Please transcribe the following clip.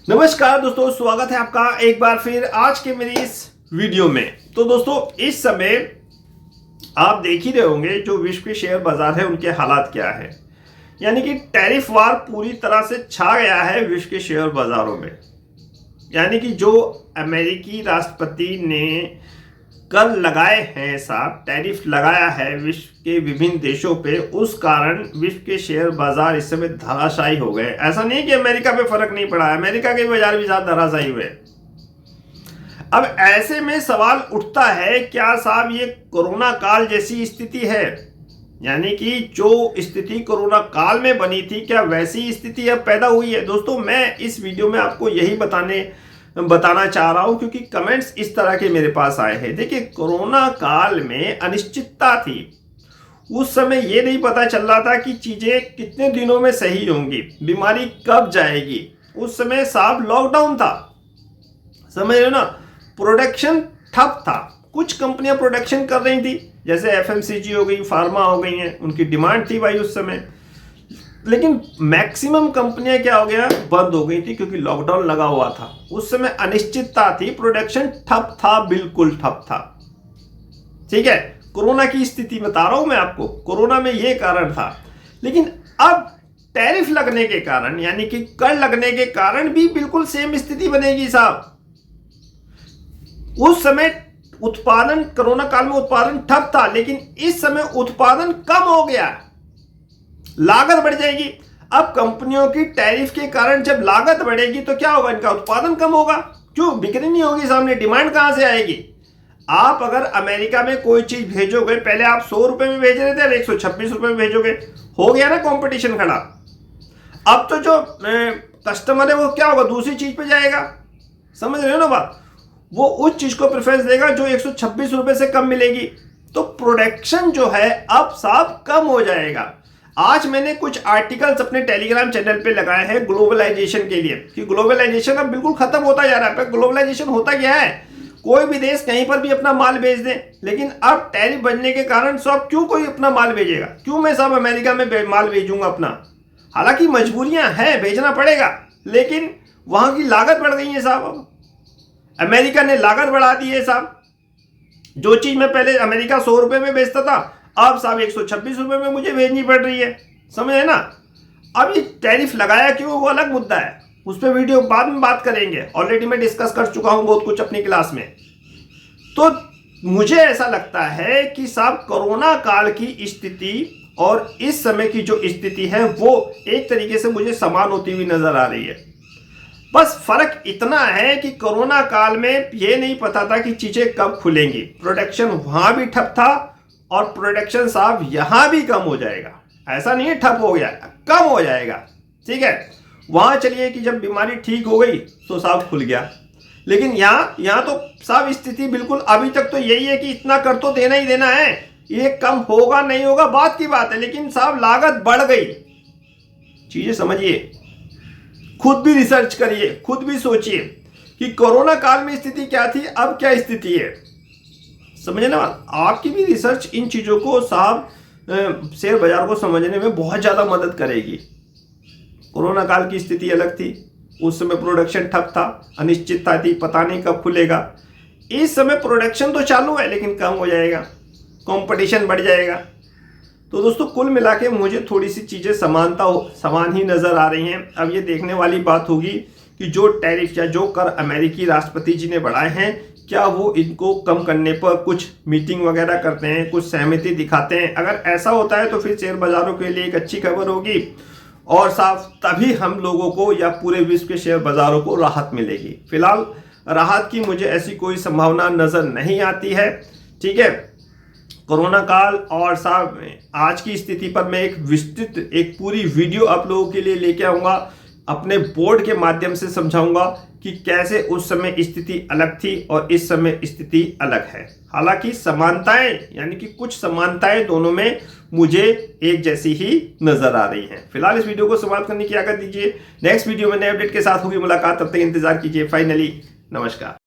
नमस्कार दोस्तों, स्वागत है आपका एक बार फिर आज के मेरी इस वीडियो में। तो दोस्तों, इस समय आप देख ही रहे होंगे जो विश्व के शेयर बाजार है उनके हालात क्या है। यानी कि टैरिफ वार पूरी तरह से छा गया है विश्व के शेयर बाजारों में। यानी कि जो अमेरिकी राष्ट्रपति ने कर लगाए हैं, साहब टैरिफ लगाया है विश्व के विभिन्न देशों पे, उस कारण विश्व के शेयर बाजार इस समय धराशायी हो गए। ऐसा नहीं कि अमेरिका पे फर्क नहीं पड़ा, अमेरिका के बाजार भी साहब धराशायी हुए। अब ऐसे में सवाल उठता है, क्या साहब ये कोरोना काल जैसी स्थिति है? यानी कि जो स्थिति कोरोना काल में बनी थी, क्या वैसी स्थिति अब पैदा हुई है? दोस्तों, मैं इस वीडियो में आपको यही बताना चाह रहा हूं, क्योंकि कमेंट्स इस तरह के मेरे पास आए हैं। देखिए, कोरोना काल में अनिश्चितता थी। उस समय ये नहीं पता चल रहा था कि चीजें कितने दिनों में सही होंगी, बीमारी कब जाएगी। उस समय साहब लॉकडाउन था, समझ रहे हो ना। प्रोडक्शन ठप था। कुछ कंपनियां प्रोडक्शन कर रही थी, जैसे एफएमसीजी हो गई, फार्मा हो गई हैं, उनकी डिमांड थी भाई उस समय। लेकिन मैक्सिमम कंपनियां क्या हो गया, बंद हो गई थी, क्योंकि लॉकडाउन लगा हुआ था। उस समय अनिश्चितता थी, प्रोडक्शन ठप था, बिल्कुल ठप था। ठीक है, कोरोना की स्थिति बता रहा हूं मैं आपको, कोरोना में यह कारण था। लेकिन अब टैरिफ लगने के कारण, यानी कि कर लगने के कारण भी बिल्कुल सेम स्थिति बनेगी साहब। उस समय उत्पादन, कोरोना काल में उत्पादन ठप था, लेकिन इस समय उत्पादन कम हो गया, लागत बढ़ जाएगी। अब कंपनियों की टैरिफ के कारण जब लागत बढ़ेगी तो क्या होगा, इनका उत्पादन कम होगा। क्यों? बिक्री नहीं होगी, सामने डिमांड कहां से आएगी। आप अगर अमेरिका में कोई चीज भेजोगे, पहले आप 100 रुपए में भेज रहे थे, अब 126 रुपए में भेजोगे। हो गया ना कंपटीशन खड़ा। अब तो जो कस्टमर है वो क्या होगा, दूसरी चीज पे जाएगा। समझ रहे हो ना बात। वो उस चीज को प्रेफरेंस देगा जो 126 रुपए से कम मिलेगी। तो प्रोडक्शन जो है अब साफ कम हो जाएगा। आज मैंने कुछ आर्टिकल्स अपने टेलीग्राम चैनल पे लगाए हैं ग्लोबलाइजेशन के लिए, कि ग्लोबलाइजेशन अब बिल्कुल खत्म होता जा रहा है। ग्लोबलाइजेशन होता क्या है, कोई भी देश कहीं पर भी अपना माल भेज दे। लेकिन अब टैरिफ बनने के कारण सब क्यों कोई अपना माल भेजेगा, क्यों मैं सब अमेरिका में माल भेजूंगा अपना। हालांकि मजबूरियां हैं, भेजना पड़ेगा, लेकिन वहां की लागत बढ़ गई है साहब। अब अमेरिका ने लागत बढ़ा दी है साहब। जो चीज मैं पहले अमेरिका 100 रुपए में बेचता था, अब साहब 126 रुपए में मुझे भेजनी पड़ रही है। समझे ना। अब ये टैरिफ लगाया क्यों, वो अलग मुद्दा है, उस पर वीडियो बाद में बात करेंगे। ऑलरेडी मैं डिस्कस कर चुका हूं बहुत कुछ अपनी क्लास में। तो मुझे ऐसा लगता है कि साहब कोरोना काल की स्थिति और इस समय की जो स्थिति है वो एक तरीके से मुझे समान होती हुई नजर आ रही है। बस फर्क इतना है कि कोरोना काल में यह नहीं पता था कि चीजें कब खुलेंगी। प्रोडक्शन वहां भी ठप था और प्रोडक्शन साहब यहां भी कम हो जाएगा। ऐसा नहीं है ठप हो गया, कम हो जाएगा। ठीक है, वहां चलिए कि जब बीमारी ठीक हो गई तो साहब खुल गया। लेकिन यहां तो साहब स्थिति बिल्कुल अभी तक तो यही है कि इतना कर तो देना ही देना है। ये कम होगा नहीं होगा बात की बात है, लेकिन साहब लागत बढ़ गई। चीजें समझिए, खुद भी रिसर्च करिए, खुद भी सोचिए कि कोरोना काल में स्थिति क्या थी, अब क्या स्थिति है। समझे ना। आपकी भी रिसर्च इन चीजों को साहब शेयर बाजार को समझने में बहुत ज्यादा मदद करेगी। कोरोना काल की स्थिति अलग थी, उस समय प्रोडक्शन ठप था, अनिश्चितता थी, पता नहीं कब खुलेगा। इस समय प्रोडक्शन तो चालू है लेकिन कम हो जाएगा, कंपटीशन बढ़ जाएगा। तो दोस्तों, कुल मिला के मुझे थोड़ी सी चीजें समान ही नजर आ रही हैं। अब ये देखने वाली बात होगी कि जो टैरिफ या जो कर अमेरिकी राष्ट्रपति जी ने बढ़ाए हैं, क्या वो इनको कम करने पर कुछ मीटिंग वगैरह करते हैं, कुछ सहमति दिखाते हैं। अगर ऐसा होता है तो फिर शेयर बाजारों के लिए एक अच्छी खबर होगी और साफ तभी हम लोगों को या पूरे विश्व के शेयर बाजारों को राहत मिलेगी। फिलहाल राहत की मुझे ऐसी कोई संभावना नजर नहीं आती है। ठीक है, कोरोना काल और साहब आज की स्थिति पर मैं एक विस्तृत एक पूरी वीडियो आप लोगों के लिए लेके आऊंगा, अपने बोर्ड के माध्यम से समझाऊंगा कि कैसे उस समय स्थिति अलग थी और इस समय स्थिति अलग है। हालांकि समानताएं, यानी कि कुछ समानताएं दोनों में मुझे एक जैसी ही नजर आ रही हैं। फिलहाल इस वीडियो को समाप्त करने की आज्ञा दीजिए। नेक्स्ट वीडियो में नए अपडेट के साथ होगी मुलाकात, तब तक इंतजार कीजिए। फाइनली नमस्कार।